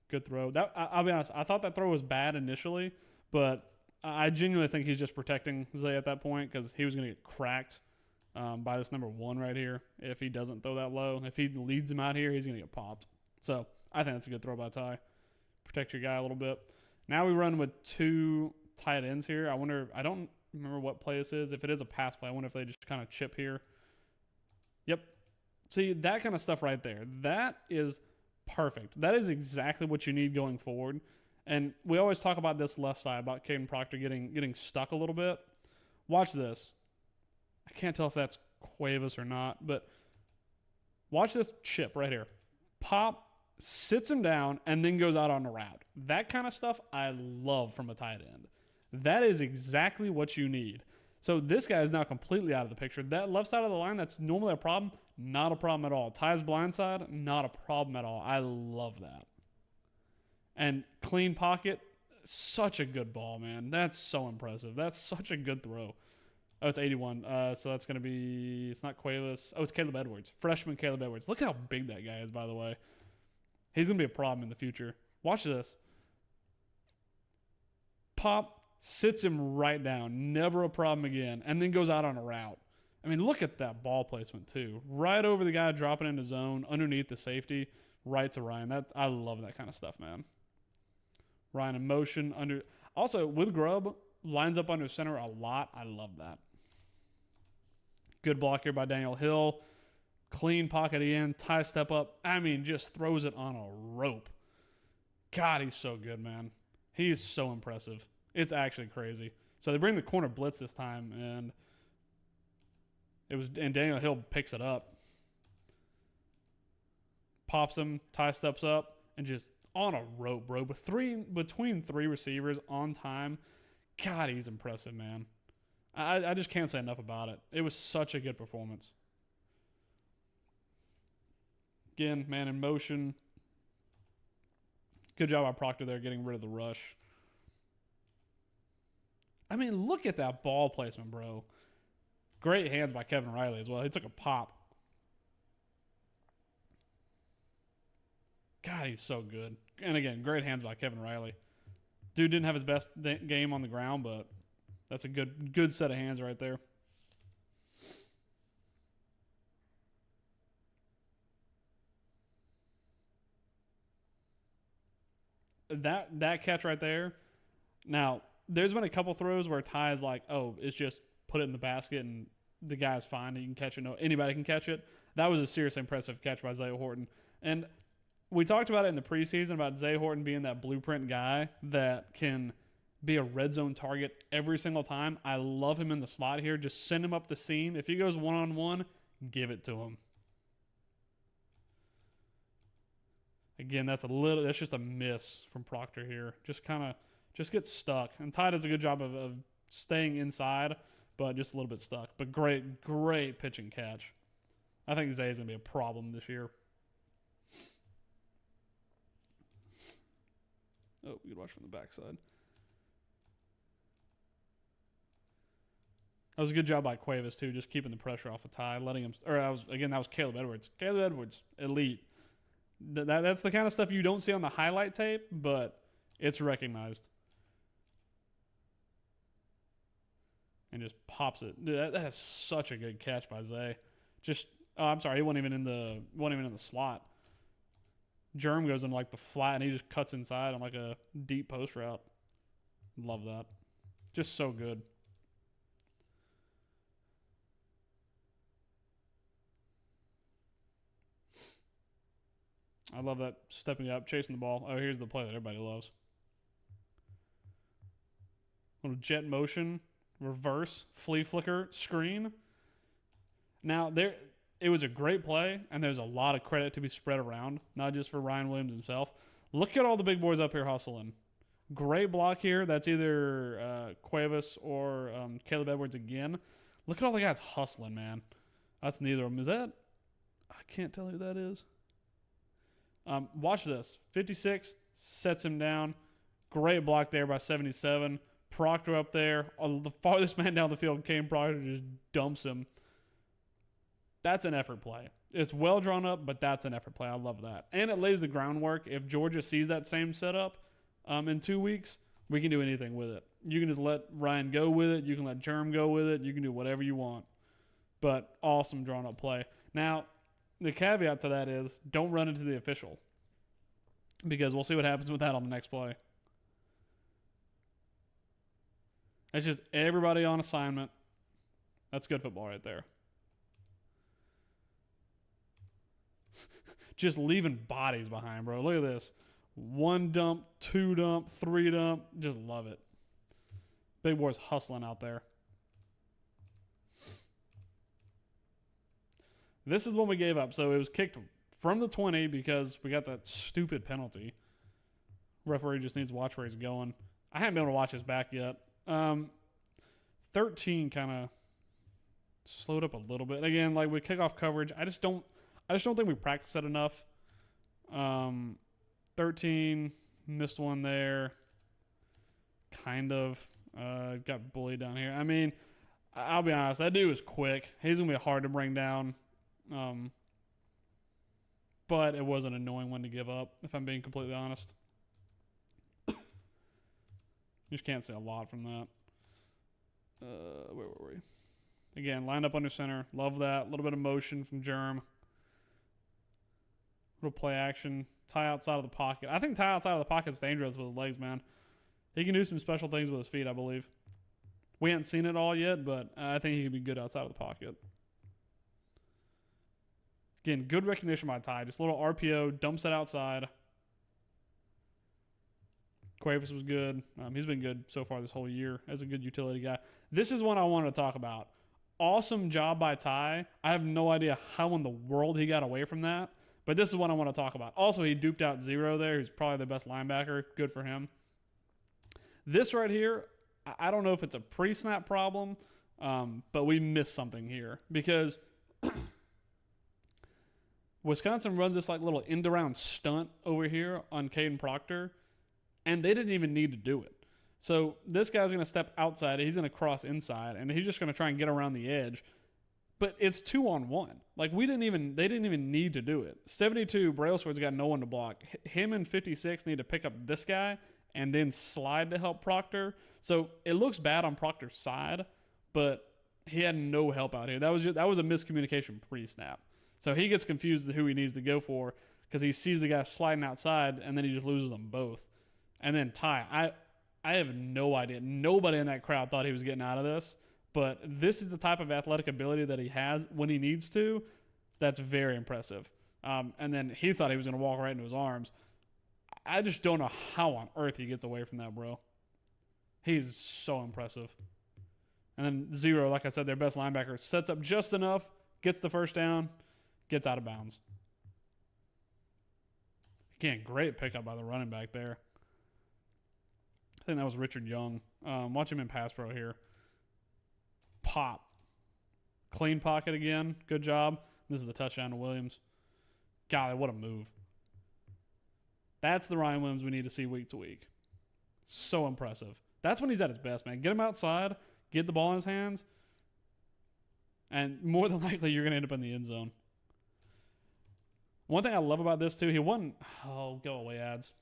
S1: Good throw. I'll be honest, I thought that throw was bad initially, but I genuinely think he's just protecting Zay at that point because he was going to get cracked by this number 1 right here if he doesn't throw that low. If he leads him out here, he's going to get popped. So I think that's a good throw by Ty. Protect your guy a little bit. Now we run with 2 tight ends here. I don't remember what play this is. If it is a pass play, I wonder if they just kind of chip here. Yep. See, that kind of stuff right there. That is perfect. That is exactly what you need going forward. And we always talk about this left side, about Caden Proctor getting stuck a little bit. Watch this. I can't tell if that's Cuevas or not, but watch this chip right here. Pop, sits him down, and then goes out on a route. That kind of stuff I love from a tight end. That is exactly what you need. So this guy is now completely out of the picture. That left side of the line, that's normally a problem. Not a problem at all. Ty's blind side, not a problem at all. I love that. And clean pocket, such a good ball, man. That's so impressive. That's such a good throw. Oh, it's 81. So that's going to be, it's not Cuevas. Oh, it's Caleb Edwards. Freshman Caleb Edwards. Look how big that guy is, by the way. He's going to be a problem in the future. Watch this. Pop, sits him right down. Never a problem again. And then goes out on a route. I mean, look at that ball placement, too. Right over the guy dropping into zone, underneath the safety, right to Ryan. I love that kind of stuff, man. Ryan in motion. Also, with Grubb, lines up under center a lot. I love that. Good block here by Daniel Hill. Clean pocket in. Ty step up. I mean, just throws it on a rope. God, he's so good, man. He is so impressive. It's actually crazy. So they bring the corner blitz this time, and Daniel Hill picks it up. Pops him. Ty steps up and just on a rope, bro. Between three receivers on time. God, he's impressive, man. I just can't say enough about it. It was such a good performance. Again, man in motion. Good job by Proctor there getting rid of the rush. I mean, look at that ball placement, bro. Great hands by Kevin Riley as well. He took a pop. God, he's so good. And again, great hands by Kevin Riley. Dude didn't have his best game on the ground, but that's a good set of hands right there. That catch right there. Now, there's been a couple throws where Ty is like, oh, it's just put it in the basket and the guy's fine. He can catch it. No, anybody can catch it. That was a seriously impressive catch by Zay Horton. And we talked about it in the preseason about Zay Horton being that blueprint guy that can be a red zone target every single time. I love him in the slot here. Just send him up the seam. If he goes one-on-one, give it to him. Again, that's just a miss from Proctor here. Just gets stuck. And Ty does a good job of staying inside, but just a little bit stuck. But great pitch and catch. I think Zay is going to be a problem this year. Oh, we could watch from the backside. That was a good job by Cuevas, too, just keeping the pressure off of Ty, letting him. That was Caleb Edwards. Caleb Edwards, elite. That's the kind of stuff you don't see on the highlight tape, but it's recognized. And just pops it. Dude, that is such a good catch by Zay. I'm sorry, he wasn't even in the slot. Germ goes in like the flat, and he just cuts inside on like a deep post route. Love that. Just so good. I love that stepping up, chasing the ball. Oh, here's the play that everybody loves. Little jet motion, reverse, flea flicker, screen. Now, it was a great play, and there's a lot of credit to be spread around, not just for Ryan Williams himself. Look at all the big boys up here hustling. Great block here. That's either Cuevas or Caleb Edwards again. Look at all the guys hustling, man. That's neither of them. Is that? I can't tell who that is. Watch this. 56 sets him down. Great block there by 77. Proctor up there. The farthest man down the field came. Proctor just dumps him. That's an effort play. It's well drawn up, but that's an effort play. I love that. And it lays the groundwork. If Georgia sees that same setup in 2 weeks, we can do anything with it. You can just let Ryan go with it. You can let Germ go with it. You can do whatever you want. But awesome drawn up play. Now, the caveat to that is don't run into the official, because we'll see what happens with that on the next play. It's just everybody on assignment. That's good football right there. Just leaving bodies behind, bro. Look at this. 1 dump, 2 dump, 3 dump. Just love it. Big boys hustling out there. This is the one we gave up. So it was kicked from the 20 because we got that stupid penalty. Referee just needs to watch where he's going. I haven't been able to watch his back yet. 13 kind of slowed up a little bit. Again, like with kickoff coverage, I just don't think we practice it enough. 13 missed one there. Kind of got bullied down here. I mean, I'll be honest, that dude is quick. He's gonna be hard to bring down. But it was an annoying one to give up, if I'm being completely honest. You just can't say a lot from that. Where were we? Again, lined up under center. Love that. A little bit of motion from Germ. Little play action. Tie outside of the pocket. I think tie outside of the pocket is dangerous with his legs, man. He can do some special things with his feet, I believe. We haven't seen it all yet, but I think he can be good outside of the pocket. Again, good recognition by Ty. Just a little RPO, dumps it outside. Cuevas was good. He's been good so far this whole year as a good utility guy. This is one I wanted to talk about. Awesome job by Ty. I have no idea how in the world he got away from that, But this is what I want to talk about. Also, he duped out Zero there, who's probably the best linebacker. Good for him. This right here, I don't know if it's a pre-snap problem, but we missed something here because Wisconsin runs this like little end-around stunt over here on Caden Proctor, and they didn't even need to do it. So this guy's going to step outside. He's going to cross inside, and he's just going to try and get around the edge. But it's 2-on-1. Like they didn't even need to do it. 72, Brailsford's got no one to block. Him and 56 need to pick up this guy and then slide to help Proctor. So it looks bad on Proctor's side, but he had no help out here. That was a miscommunication pre-snap. So he gets confused as to who he needs to go for because he sees the guy sliding outside, and then he just loses them both. And then Ty, I have no idea. Nobody in that crowd thought he was getting out of this. But this is the type of athletic ability that he has when he needs to. That's very impressive. And then he thought he was going to walk right into his arms. I just don't know how on earth he gets away from that, bro. He's so impressive. And then Zero, like I said, their best linebacker, sets up just enough, gets the first down, gets out of bounds. Again, great pickup by the running back there. I think that was Richard Young. Watch him in pass pro here. Pop. Clean pocket again. Good job. This is the touchdown to Williams. Golly, what a move. That's the Ryan Williams we need to see week to week. So impressive. That's when he's at his best, man. Get him outside. Get the ball in his hands. And more than likely, you're going to end up in the end zone. One thing I love about this, too, he won. Oh, go away, ads.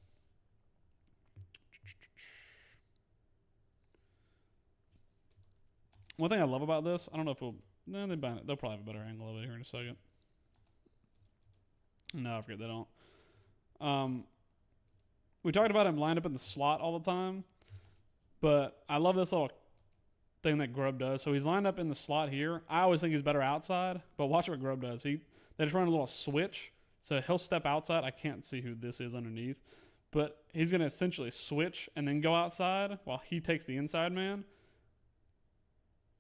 S1: One thing I love about this, I don't know if they'll probably have a better angle of it here in a second. No, I forget they don't. We talked about him lined up in the slot all the time, but I love this little thing that Grubb does. So he's lined up in the slot here. I always think he's better outside, but watch what Grubb does. They just run a little switch, so he'll step outside. I can't see who this is underneath, but he's going to essentially switch and then go outside while he takes the inside man.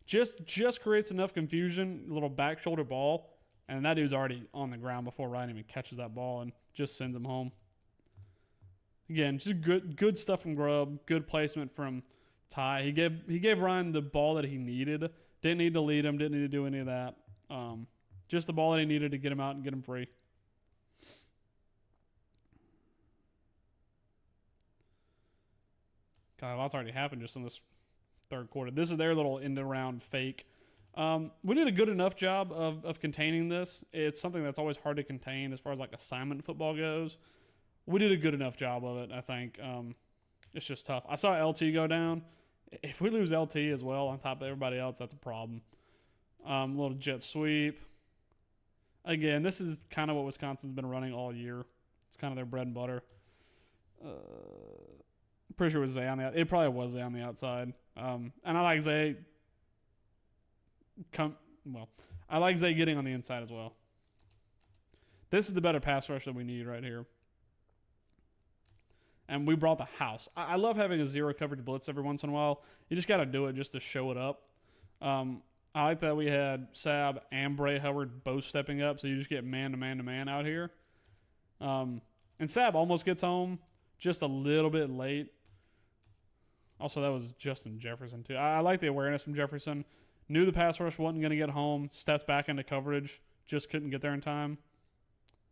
S1: Just creates enough confusion, a little back shoulder ball, and that dude's already on the ground before Ryan even catches that ball and just sends him home. Again, just good stuff from Grubb, good placement from Ty. He gave Ryan the ball that he needed. Didn't need to lead him, didn't need to do any of that. Just the ball that he needed to get him out and get him free. God, a lot's already happened just in this third quarter. This is their little end-around fake. We did a good enough job of containing this. It's something that's always hard to contain as far as like assignment football goes. We did a good enough job of it, I think. It's just tough. I saw LT go down. If we lose LT as well on top of everybody else, that's a problem. Little jet sweep. Again, this is kind of what Wisconsin's been running all year. It's kind of their bread and butter. Pretty sure it was Zay on the outside. It probably was Zay on the outside. And I like Zay. I like Zay getting on the inside as well. This is the better pass rush that we need right here. And we brought the house. I love having a zero coverage blitz every once in a while. You just got to do it just to show it up. I like that we had Sab and Bray Howard both stepping up, so you just get man to man to man out here. And Sab almost gets home just a little bit late. Also, that was Justin Jefferson, too. I like the awareness from Jefferson. Knew the pass rush wasn't going to get home. Steps back into coverage. Just couldn't get there in time.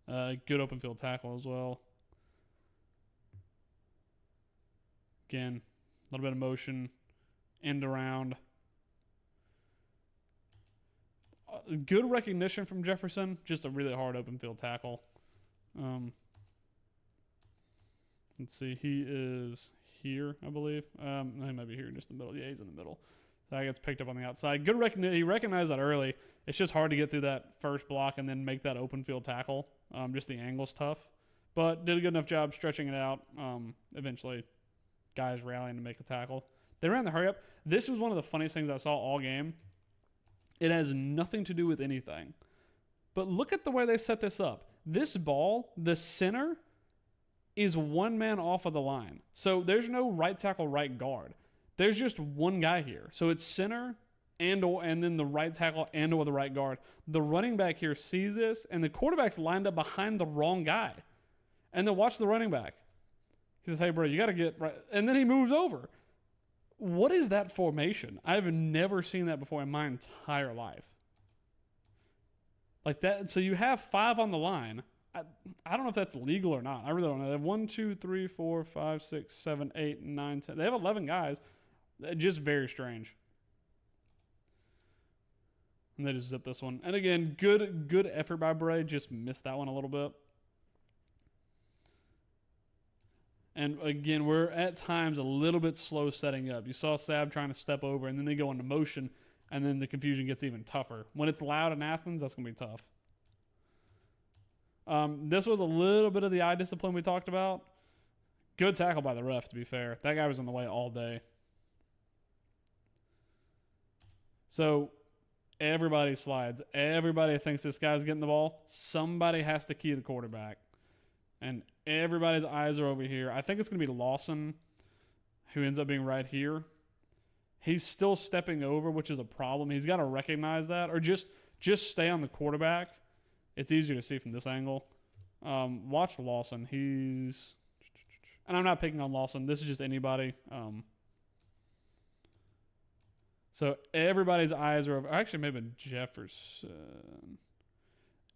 S1: Good open field tackle as well. Again, a little bit of motion. End around. Good recognition from Jefferson. Just a really hard open field tackle. Let's see. He is here, I believe. He might be here in just the middle. Yeah, he's in the middle. So that gets picked up on the outside. Good recognition. He recognized that early. It's just hard to get through that first block and then make that open field tackle. Just the angle's tough. But did a good enough job stretching it out. Eventually, guys rallying to make a tackle. They ran the hurry up. This was one of the funniest things I saw all game. It has nothing to do with anything. But look at the way they set this up. This ball, the center, is one man off of the line. So there's no right tackle, right guard. There's just one guy here. So it's center and then the right tackle and or the right guard. The running back here sees this, and the quarterback's lined up behind the wrong guy. And then watch the running back. He says, hey, bro, you got to get right. And then he moves over. What is that formation? I've never seen that before in my entire life. Like that. So you have 5 on the line. I don't know if that's legal or not. I really don't know. They have 1, 2, 3, 4, 5, 6, 7, 8, 9, 10. They have 11 guys. Just very strange. And they just zip this one. And again, good effort by Bray. Just missed that one a little bit. And again, we're at times a little bit slow setting up. You saw Sab trying to step over, and then they go into motion, and then the confusion gets even tougher. When it's loud in Athens, that's going to be tough. This was a little bit of the eye discipline we talked about. Good tackle by the ref, to be fair. That guy was in the way all day. So everybody slides. Everybody thinks this guy's getting the ball. Somebody has to key the quarterback. And everybody's eyes are over here. I think it's going to be Lawson, who ends up being right here. He's still stepping over, which is a problem. He's got to recognize that, or just stay on the quarterback. It's easier to see from this angle. Watch Lawson. And I'm not picking on Lawson. This is just anybody. So everybody's eyes are over. Actually, maybe Jefferson.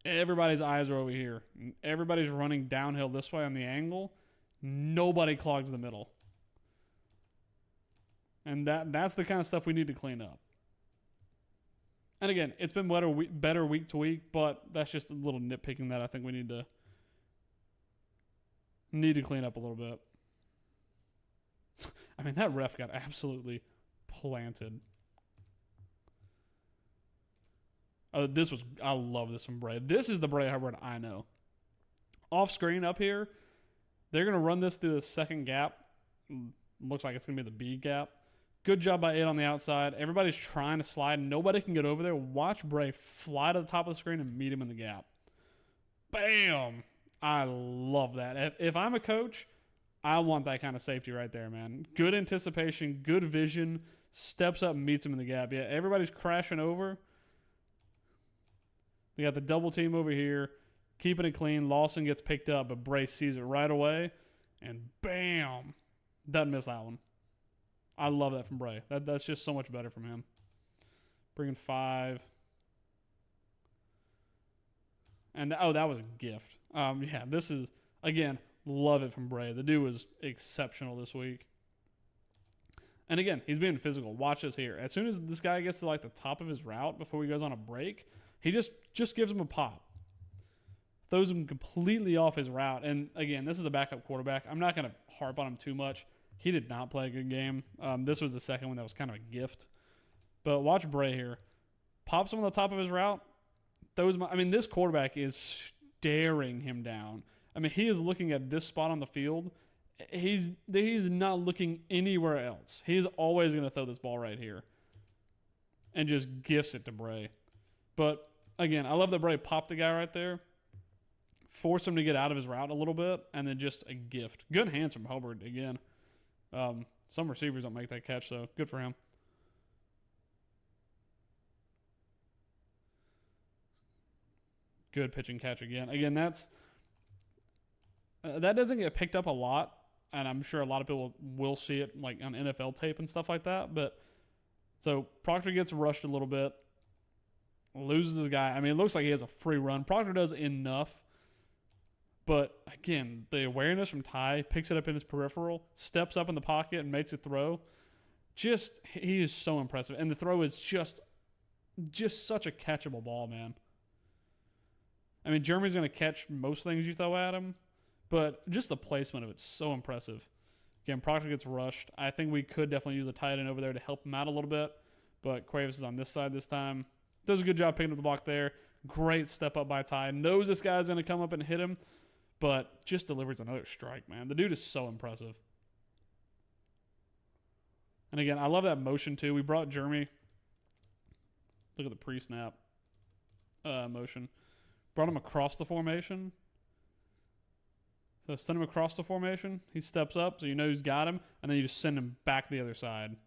S1: Everybody's eyes are over here. Everybody's running downhill this way on the angle. Nobody clogs the middle. And that's the kind of stuff we need to clean up. And again, it's been better week to week, but that's just a little nitpicking that I think we need to clean up a little bit. I mean, that ref got absolutely planted. Oh, I love this from Bray. This is the Bray Hubbard I know. Off screen up here, they're going to run this through the second gap. Looks like it's going to be the B gap. Good job by 8 on the outside. Everybody's trying to slide. Nobody can get over there. Watch Bray fly to the top of the screen and meet him in the gap. Bam! I love that. If I'm a coach, I want that kind of safety right there, man. Good anticipation, good vision, steps up and meets him in the gap. Yeah, everybody's crashing over. They got the double team over here, keeping it clean. Lawson gets picked up, but Bray sees it right away, and bam! Doesn't miss that one. I love that from Bray. That's just so much better from him. Bringing 5. And that was a gift. Yeah, this is, again, love it from Bray. The dude was exceptional this week. And again, he's being physical. Watch this here. As soon as this guy gets to like the top of his route before he goes on a break, he just gives him a pop. Throws him completely off his route. And again, this is a backup quarterback. I'm not going to harp on him too much. He did not play a good game. This was the second one that was kind of a gift. But watch Bray here. Pops him on the top of his route. This quarterback is staring him down. I mean, he is looking at this spot on the field. He's not looking anywhere else. He's always going to throw this ball right here. And just gifts it to Bray. But again, I love that Bray popped the guy right there. Forced him to get out of his route a little bit. And then just a gift. Good hands from Hubbard again. Some receivers don't make that catch, so good for him. Good pitch and catch again. Again, that doesn't get picked up a lot, and I'm sure a lot of people will see it like on NFL tape and stuff like that. But so Proctor gets rushed a little bit, loses his guy. I mean, it looks like he has a free run. Proctor does enough. But, again, the awareness from Ty, picks it up in his peripheral, steps up in the pocket and makes a throw. He is so impressive. And the throw is just such a catchable ball, man. I mean, Jeremy's going to catch most things you throw at him, but just the placement of it's so impressive. Again, Proctor gets rushed. I think we could definitely use a tight end over there to help him out a little bit, but Cuevas is on this side this time. Does a good job picking up the block there. Great step up by Ty. Knows this guy's going to come up and hit him. But just delivers another strike, man. The dude is so impressive. And again, I love that motion too. We brought Jeremy. Look at the pre-snap motion. Brought him across the formation. So send him across the formation. He steps up, so you know he's got him. And then you just send him back the other side.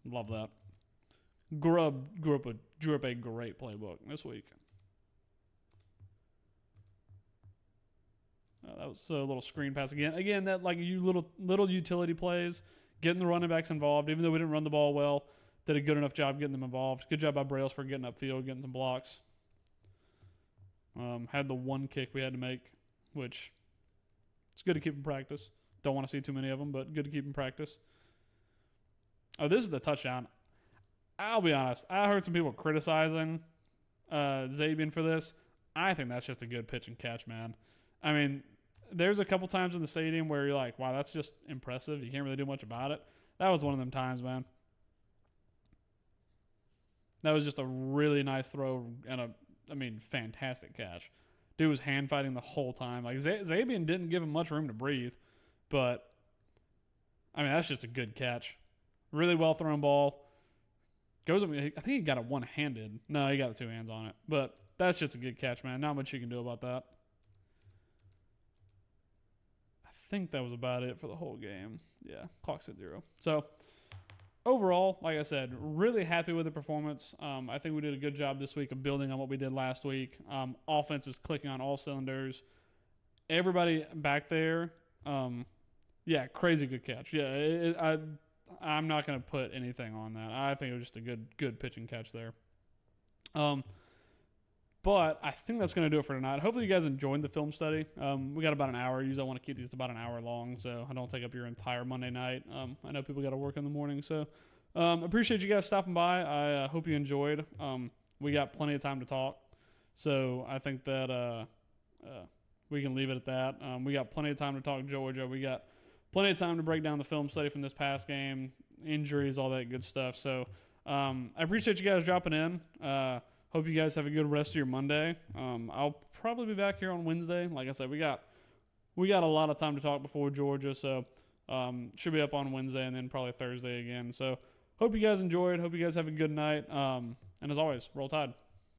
S1: Love that. Drew up a great playbook this week. That was a little screen pass again. Again, that like you little utility plays, getting the running backs involved. Even though we didn't run the ball well, did a good enough job getting them involved. Good job by Brails for getting upfield, getting some blocks. Had the one kick we had to make, which it's good to keep in practice. Don't want to see too many of them, but good to keep in practice. Oh, this is the touchdown. I'll be honest. I heard some people criticizing Zabian for this. I think that's just a good pitch and catch, man. I mean, there's a couple times in the stadium where you're like, wow, that's just impressive. You can't really do much about it. That was one of them times, man. That was just a really nice throw and fantastic catch. Dude was hand fighting the whole time. Like Zabian didn't give him much room to breathe, but I mean that's just a good catch. Really well thrown ball. I think he got it one-handed. No, he got it two hands on it. But that's just a good catch, man. Not much you can do about that. I think that was about it for the whole game. Yeah, clock's at 0. So overall, like I said, really happy with the performance. I think we did a good job this week of building on what we did last week. Offense is clicking on all cylinders. Everybody back there, crazy good catch. Yeah, I'm not going to put anything on that. I think it was just a good pitch and catch there. But I think that's going to do it for tonight. Hopefully you guys enjoyed the film study. We got about an hour. Usually I want to keep these about an hour long so I don't take up your entire Monday night. I know people got to work in the morning. So appreciate you guys stopping by. I hope you enjoyed. We got plenty of time to talk. So I think that we can leave it at that. We got plenty of time to talk Georgia. We got plenty of time to break down the film study from this past game, injuries, all that good stuff. So I appreciate you guys dropping in. Hope you guys have a good rest of your Monday. I'll probably be back here on Wednesday. Like I said, we got a lot of time to talk before Georgia, so should be up on Wednesday and then probably Thursday again. So hope you guys enjoyed. Hope you guys have a good night. And as always, Roll Tide.